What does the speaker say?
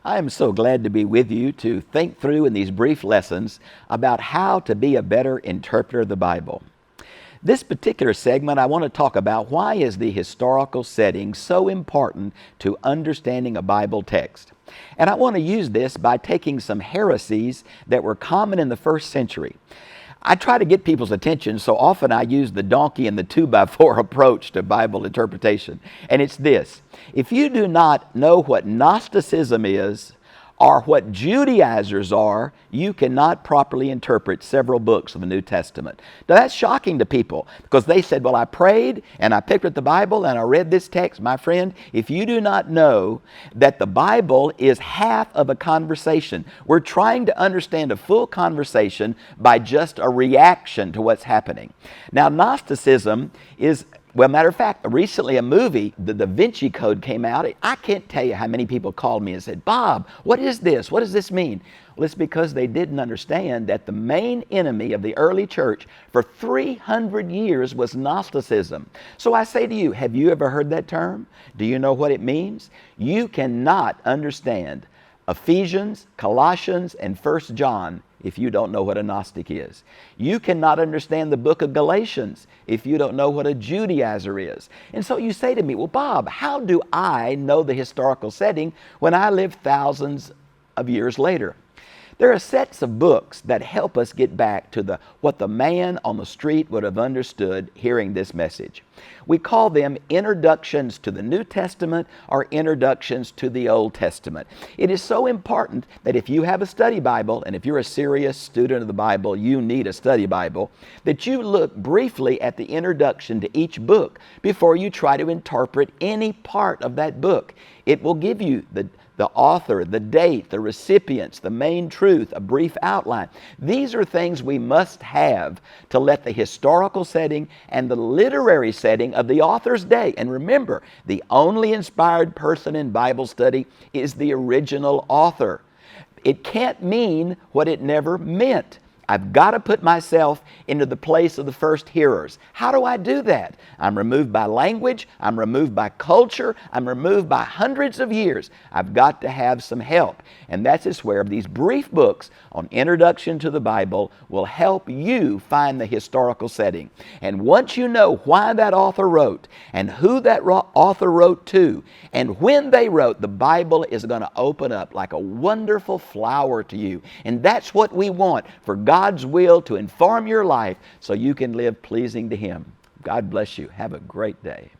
I am so glad to be with you to think through in these brief lessons about how to be a better interpreter of the Bible. This particular segment, I want to talk about why is the historical setting so important to understanding a Bible text. And I want to use this by taking some heresies that were common in the first century. I try to get people's attention, so often I use the donkey and the 2x4 approach to Bible interpretation. And it's this: if you do not know what Gnosticism is, or what Judaizers are, you cannot properly interpret several books of the New Testament. Now that's shocking to people because they said, well, I prayed and I picked up the Bible and I read this text. My friend, if you do not know that the Bible is half of a conversation, we're trying to understand a full conversation by just a reaction to what's happening. Now, Gnosticism is, well, matter of fact, recently a movie, the Da Vinci Code, came out. I can't tell you how many people called me and said, Bob, what is this? What does this mean? Well, it's because they didn't understand that the main enemy of the early church for 300 years was Gnosticism. So I say to you, have you ever heard that term? Do you know what it means? You cannot understand Ephesians, Colossians, and 1 John if you don't know what a Gnostic is. You cannot understand the book of Galatians if you don't know what a Judaizer is. And so you say to me, well, Bob, how do I know the historical setting when I live thousands of years later? There are sets of books that help us get back to what the man on the street would have understood hearing this message. We call them introductions to the New Testament or introductions to the Old Testament. It is so important that if you have a study Bible, and if you're a serious student of the Bible, you need a study Bible, that you look briefly at the introduction to each book before you try to interpret any part of that book. It will give you the author, the date, the recipients, the main truth, a brief outline. These are things we must have to let the historical setting and the literary setting of the author's day. And remember, the only inspired person in Bible study is the original author. It can't mean what it never meant. I've got to put myself into the place of the first hearers. How do I do that? I'm removed by language. I'm removed by culture. I'm removed by hundreds of years. I've got to have some help. And that's just where these brief books on introduction to the Bible will help you find the historical setting. And once you know why that author wrote and who that author wrote to and when they wrote, the Bible is going to open up like a wonderful flower to you. And that's what we want, for God's will to inform your life so you can live pleasing to Him. God bless you. Have a great day.